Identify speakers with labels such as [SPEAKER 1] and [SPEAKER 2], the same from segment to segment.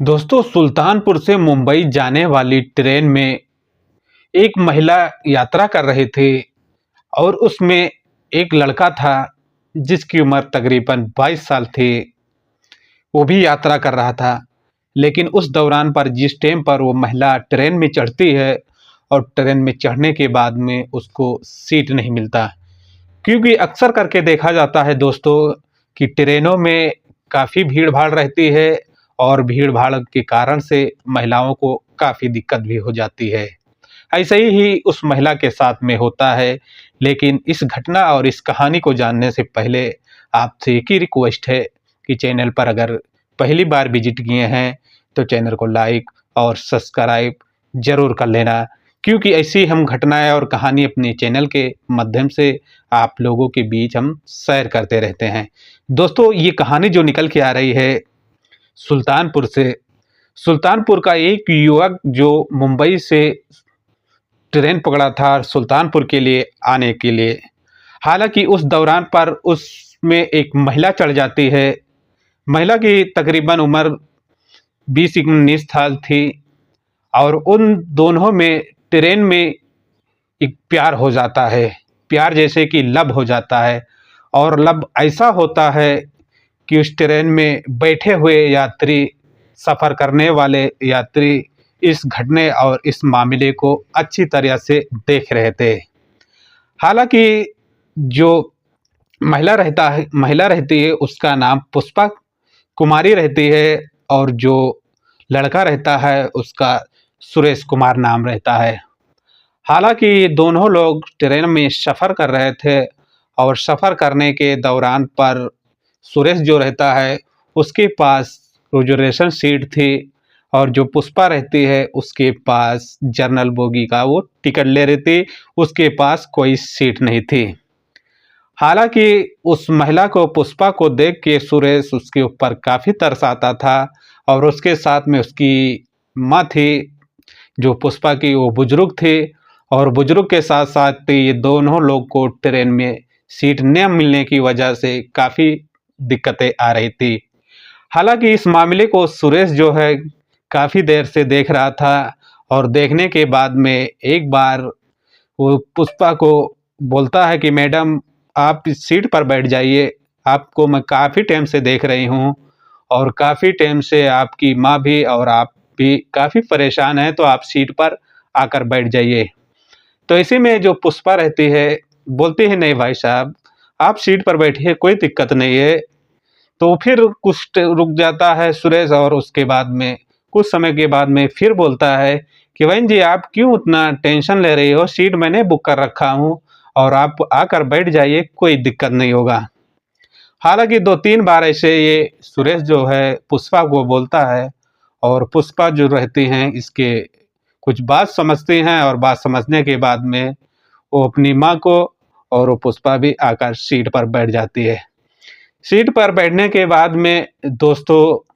[SPEAKER 1] दोस्तों, सुल्तानपुर से मुंबई जाने वाली ट्रेन में एक महिला यात्रा कर रहे थे और उसमें एक लड़का था जिसकी उम्र तकरीबन 22 साल थी। वो भी यात्रा कर रहा था, लेकिन उस दौरान पर जिस टाइम पर वो महिला ट्रेन में चढ़ती है और ट्रेन में चढ़ने के बाद में उसको सीट नहीं मिलता। क्योंकि अक्सर करके देखा जाता है दोस्तों कि ट्रेनों में काफ़ी भीड़-भाड़ रहती है और भीड़-भाड़ के कारण से महिलाओं को काफ़ी दिक्कत भी हो जाती है। ऐसे ही उस महिला के साथ में होता है, लेकिन इस घटना और इस कहानी को जानने से पहले आपसे एक ही रिक्वेस्ट है कि चैनल पर अगर पहली बार विज़िट किए हैं, तो चैनल को लाइक और सब्सक्राइब ज़रूर कर लेना। क्योंकि ऐसी हम घटनाएँ और कहानी अपने चैनल के माध्यम से आप लोगों के बीच हम शेयर करते रहते हैं। दोस्तों, ये कहानी जो निकल के आ रही है सुल्तानपुर से। सुल्तानपुर का एक युवक जो मुंबई से ट्रेन पकड़ा था सुल्तानपुर के लिए आने के लिए। हालाँकि उस दौरान पर उसमें एक महिला चढ़ जाती है। महिला की तकरीबन उम्र 20-19 साल थी और उन दोनों में ट्रेन में एक प्यार हो जाता है। प्यार जैसे कि लब हो जाता है और लब ऐसा होता है कि उस ट्रेन में बैठे हुए यात्री, सफ़र करने वाले यात्री इस घटने और इस मामले को अच्छी तरह से देख रहे थे। हालाँकि जो महिला रहती है उसका नाम पुष्पा कुमारी रहती है और जो लड़का रहता है उसका सुरेश कुमार नाम रहता है। हालाँकि ये दोनों लोग ट्रेन में सफ़र कर रहे थे और सफ़र करने के दौरान पर सुरेश जो रहता है उसके पास रिजर्वेशन सीट थी और जो पुष्पा रहती है उसके पास जनरल बोगी का वो टिकट ले रही थी, उसके पास कोई सीट नहीं थी। हालाँकि उस महिला को, पुष्पा को देख के सुरेश उसके ऊपर काफ़ी तरस आता था और उसके साथ में उसकी माँ थी, जो पुष्पा की वो बुजुर्ग थी और बुजुर्ग के साथ-साथ ये दोनों लोग को ट्रेन में सीट न मिलने की वजह से काफ़ी दिक्कतें आ रही थी। हालाँकि इस मामले को सुरेश जो है काफ़ी देर से देख रहा था और देखने के बाद में एक बार वो पुष्पा को बोलता है कि मैडम आप इस सीट पर बैठ जाइए, आपको मैं काफ़ी टाइम से देख रही हूँ और काफ़ी टाइम से आपकी माँ भी और आप भी काफ़ी परेशान हैं, तो आप सीट पर आकर बैठ जाइए। तो इसी में जो पुष्पा रहती है, बोलती है नहीं भाई साहब, आप सीट पर बैठिए, कोई दिक्कत नहीं है। तो फिर कुछ रुक जाता है सुरेश और उसके बाद में कुछ समय के बाद में फिर बोलता है कि बहन जी आप क्यों उतना टेंशन ले रही हो, सीट मैंने बुक कर रखा हूँ और आप आकर बैठ जाइए, कोई दिक्कत नहीं होगा। हालाँकि 2-3 बार ऐसे ये सुरेश जो है पुष्पा को बोलता है और पुष्पा जो रहती हैं इसके कुछ बात समझती हैं और बात समझने के बाद में वो अपनी माँ को और वो पुष्पा भी आकर सीट पर बैठ जाती है। सीट पर बैठने के बाद में दोस्तों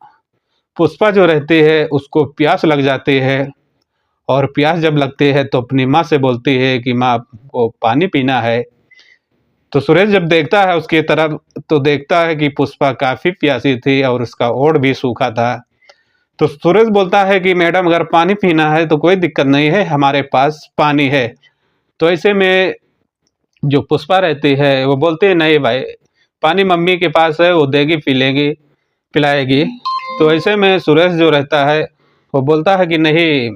[SPEAKER 1] पुष्पा जो रहती है उसको प्यास लग जाती है और प्यास जब लगती है तो अपनी माँ से बोलती है कि माँ को पानी पीना है। तो सुरेश जब देखता है उसकी तरफ तो देखता है कि पुष्पा काफ़ी प्यासी थी और उसका ओठ भी सूखा था। तो सुरेश बोलता है कि मैडम अगर पानी पीना है तो कोई दिक्कत नहीं है, हमारे पास पानी है। तो ऐसे में जो पुष्पा रहती है वो बोलती है नहीं भाई, पानी मम्मी के पास है, वो देगी, पी लेंगी, पिलाएगी। तो ऐसे में सुरेश जो रहता है वो बोलता है कि नहीं,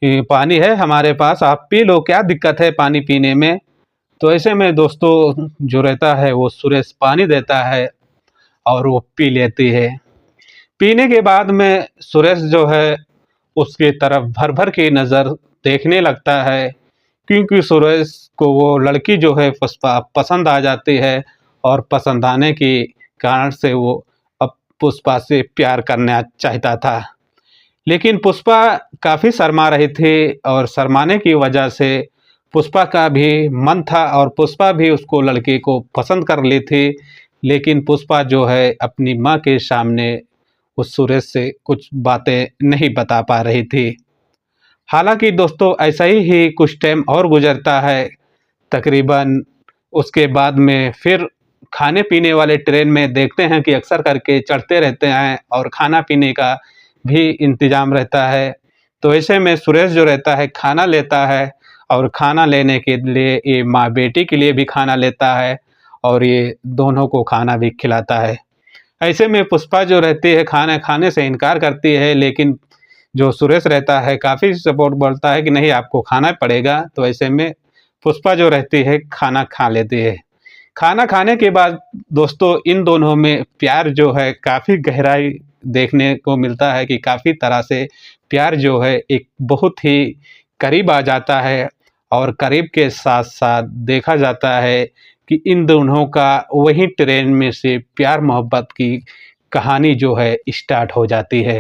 [SPEAKER 1] ये पानी है हमारे पास, आप पी लो, क्या दिक्कत है पानी पीने में। तो ऐसे में दोस्तों जो रहता है वो सुरेश पानी देता है और वो पी लेती है। पीने के बाद में सुरेश जो है उसकी तरफ भर-भर के नज़र देखने लगता है, क्योंकि सुरेश को वो लड़की जो है पुष्पा पसंद आ जाती है और पसंद आने के कारण से वो अब पुष्पा से प्यार करना चाहता था। लेकिन पुष्पा काफ़ी शर्मा रही थी और शर्माने की वजह से पुष्पा का भी मन था और पुष्पा भी उसको, लड़के को पसंद कर ली थी। लेकिन पुष्पा जो है अपनी माँ के सामने उस सुरेश से कुछ बातें नहीं बता पा रही थी। हालाँकि दोस्तों ऐसा ही कुछ टाइम और गुज़रता है, तकरीबन उसके बाद में फिर खाने-पीने वाले ट्रेन में देखते हैं कि अक्सर करके चढ़ते रहते हैं और खाना-पीने का भी इंतज़ाम रहता है। तो ऐसे में सुरेश जो रहता है खाना लेता है और खाना लेने के लिए ये माँ-बेटी के लिए भी खाना लेता है और ये दोनों को खाना भी खिलाता है। ऐसे में पुष्पा जो रहती है खाना खाने से इनकार करती है, लेकिन जो सुरेश रहता है काफ़ी सपोर्ट बोलता है कि नहीं आपको खाना पड़ेगा। तो ऐसे में पुष्पा जो रहती है खाना खा लेती है। खाना खाने के बाद दोस्तों इन दोनों में प्यार जो है काफ़ी गहराई देखने को मिलता है कि काफ़ी तरह से प्यार जो है एक बहुत ही करीब आ जाता है और करीब के साथ-साथ देखा जाता है कि इन दोनों का वही ट्रेन में से प्यार मोहब्बत की कहानी जो है स्टार्ट हो जाती है।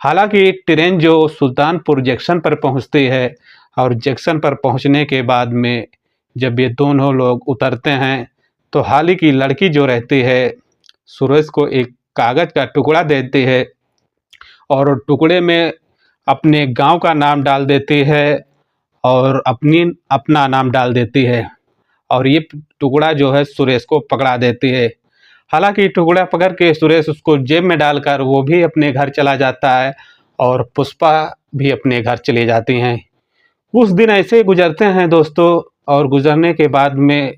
[SPEAKER 1] हालाँकि ट्रेन जो सुल्तानपुर जंक्शन पर पहुँचती है और जंक्शन पर पहुँचने के बाद में जब ये दोनों लोग उतरते हैं, तो हाल ही की लड़की जो रहती है, सुरेश को एक कागज़ का टुकड़ा देती है और टुकड़े में अपने गाँव का नाम डाल देती है और अपना नाम डाल देती है और ये टुकड़ा जो है सुरेश को पकड़ा देती है। हालाँकि टुकड़ा पकड़ के सुरेश उसको जेब में डालकर वो भी अपने घर चला जाता है और पुष्पा भी अपने घर चली जाती हैं। कुछ दिन ऐसे गुज़रते हैं दोस्तों और गुज़रने के बाद में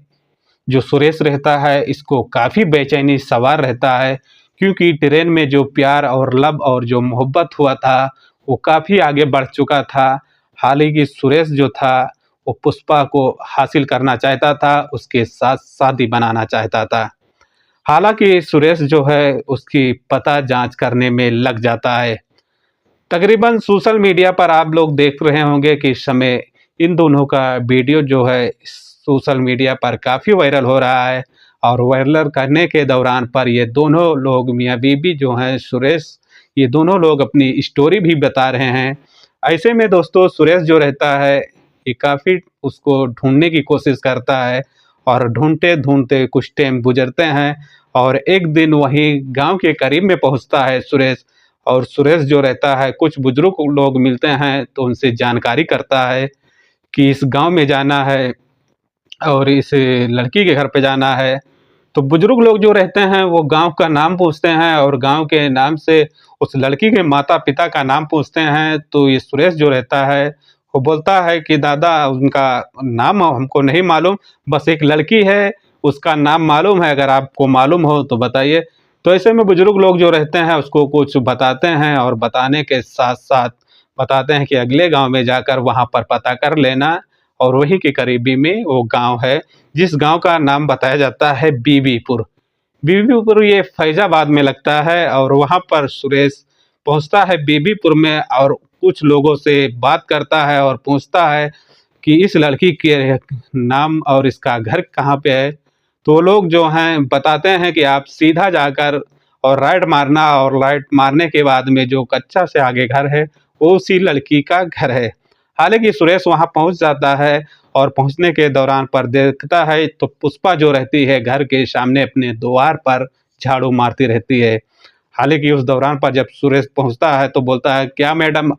[SPEAKER 1] जो सुरेश रहता है इसको काफ़ी बेचैनी सवार रहता है, क्योंकि ट्रेन में जो प्यार और लव और जो मोहब्बत हुआ था वो काफ़ी आगे बढ़ चुका था। हाल ही कि सुरेश जो था वो पुष्पा को हासिल करना चाहता था, उसके साथ शादी बनाना चाहता था। हालाँकि सुरेश जो है उसकी पता जाँच करने में लग जाता है। तकरीबन सोशल मीडिया पर आप लोग देख रहे होंगे कि इस समय इन दोनों का वीडियो जो है सोशल मीडिया पर काफ़ी वायरल हो रहा है और वायरल करने के दौरान पर ये दोनों लोग मियाँ-बीवी जो हैं सुरेश, ये दोनों लोग अपनी स्टोरी भी बता रहे हैं। ऐसे में दोस्तों सुरेश जो रहता है ये काफ़ी उसको ढूँढने की कोशिश करता है और ढूँढते-ढूँढते कुछ टाइम गुज़रते हैं और एक दिन वहीं गाँव के करीब में पहुँचता है सुरेश और सुरेश जो रहता है कुछ बुजुर्ग लोग मिलते हैं तो उनसे जानकारी करता है कि इस गाँव में जाना है और इस लड़की के घर पे जाना है। तो बुजुर्ग लोग जो रहते हैं वो गाँव का नाम पूछते हैं और गाँव के नाम से उस लड़की के माता-पिता का नाम पूछते हैं। तो ये सुरेश जो रहता है वो बोलता है कि दादा उनका नाम हमको नहीं मालूम, बस एक लड़की है उसका नाम मालूम है, अगर आपको मालूम हो तो बताइए। तो ऐसे में बुजुर्ग लोग जो रहते हैं उसको कुछ बताते हैं और बताने के साथ-साथ बताते हैं कि अगले गाँव में जाकर वहाँ पर पता कर लेना और वहीं के करीबी में वो गाँव है, जिस गाँव का नाम बताया जाता है बीबीपुर। बीबीपुर ये फैज़ाबाद में लगता है और वहाँ पर सुरेश पहुँचता है बीबीपुर में और कुछ लोगों से बात करता है और पूछता है कि इस लड़की के नाम और इसका घर कहाँ पे है। तो वो लोग जो हैं बताते हैं कि आप सीधा जाकर और राइट मारना और राइट मारने के बाद में जो कच्चा से आगे घर है वो उसी लड़की का घर है। हालाँकि सुरेश वहाँ पहुँच जाता है और पहुँचने के दौरान पर देखता है तो पुष्पा जो रहती है घर के सामने अपने द्वार पर झाड़ू मारती रहती है। हालाँकि उस दौरान पर जब सुरेश पहुँचता है तो बोलता है, क्या मैडम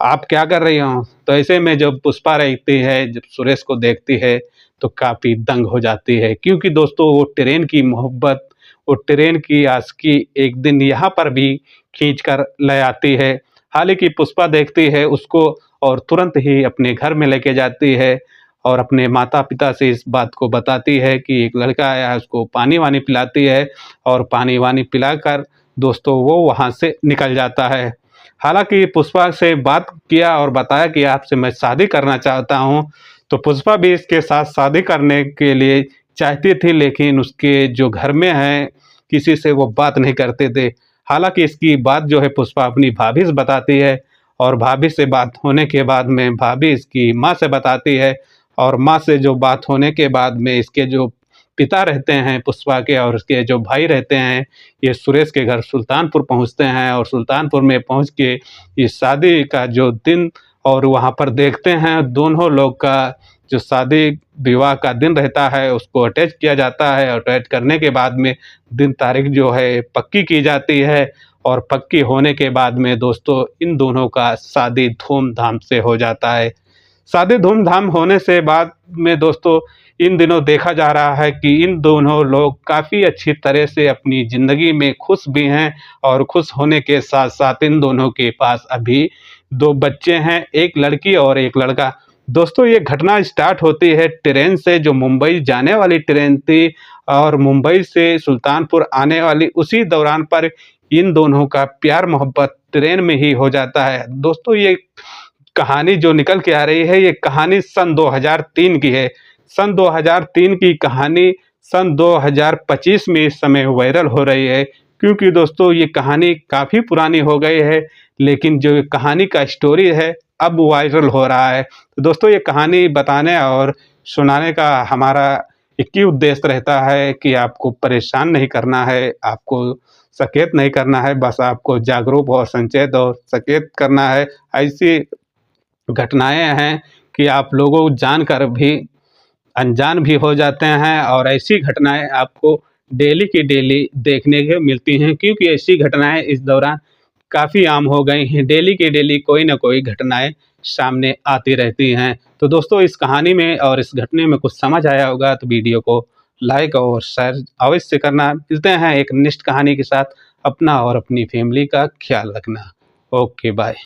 [SPEAKER 1] आप क्या कर रही हो? तो ऐसे में जब पुष्पा रहती है, जब सुरेश को देखती है तो काफ़ी दंग हो जाती है, क्योंकि दोस्तों वो ट्रेन की मोहब्बत, वो ट्रेन की आशिकी एक दिन यहाँ पर भी खींच कर ले आती है। हालाँकि पुष्पा देखती है उसको और तुरंत ही अपने घर में लेके जाती है और अपने माता-पिता से इस बात को बताती है कि एक लड़का आया है, उसको पानी-वानी पिलाती है और पानी-वानी पिलाकर दोस्तों वो वहाँ से निकल जाता है। हालाँकि पुष्पा से बात किया और बताया कि आपसे मैं शादी करना चाहता हूँ, तो पुष्पा भी इसके साथ शादी करने के लिए चाहती थी, लेकिन उसके जो घर में हैं, किसी से वो बात नहीं करते थे। हालाँकि इसकी बात जो है पुष्पा अपनी भाभी से बताती है और भाभी से बात होने के बाद में भाभी इसकी माँ से बताती है और माँ से जो बात होने के बाद में इसके जो पिता रहते हैं पुष्पा के और उसके जो भाई रहते हैं, ये सुरेश के घर सुल्तानपुर पहुँचते हैं और सुल्तानपुर में पहुँच के इस शादी का जो दिन और वहाँ पर देखते हैं दोनों लोग का जो शादी विवाह का दिन रहता है उसको अटैच किया जाता है। अटैच करने के बाद में दिन तारीख जो है पक्की की जाती है और पक्की होने के बाद में दोस्तों इन दोनों का शादी धूम-धाम से हो जाता है। शादी धूमधाम होने से बाद में दोस्तों इन दिनों देखा जा रहा है कि इन दोनों लोग काफ़ी अच्छी तरह से अपनी ज़िंदगी में खुश भी हैं और खुश होने के साथ-साथ इन दोनों के पास अभी 2 बच्चे हैं, एक लड़की और एक लड़का। दोस्तों ये घटना स्टार्ट होती है ट्रेन से, जो मुंबई जाने वाली ट्रेन थी और मुंबई से सुल्तानपुर आने वाली, उसी दौरान पर इन दोनों का प्यार मोहब्बत ट्रेन में ही हो जाता है। दोस्तों ये कहानी जो निकल के आ रही है, ये कहानी सन 2003 की है। सन 2003 की कहानी सन 2025 में इस समय वायरल हो रही है, क्योंकि दोस्तों ये कहानी काफ़ी पुरानी हो गई है, लेकिन जो ये कहानी का स्टोरी है अब वायरल हो रहा है। तो दोस्तों ये कहानी बताने और सुनाने का हमारा एक ही उद्देश्य रहता है कि आपको परेशान नहीं करना है, आपको सचेत नहीं करना है, बस आपको जागरूक और संचेत और सचेत करना है। ऐसी घटनाएँ हैं कि आप लोगों को जानकर भी अनजान भी हो जाते हैं, और ऐसी घटनाएँ आपको डेली की डेली देखने को मिलती हैं, क्योंकि ऐसी घटनाएँ इस दौरान काफ़ी आम हो गई हैं। डेली की डेली कोई न कोई घटनाएँ सामने आती रहती हैं। तो दोस्तों इस कहानी में और इस घटने में कुछ समझ आया होगा तो वीडियो को लाइक और शेयर अवश्य करना। मिलते हैं एक नेक्स्ट कहानी के साथ। अपना और अपनी फैमिली का ख्याल रखना। Okay bye.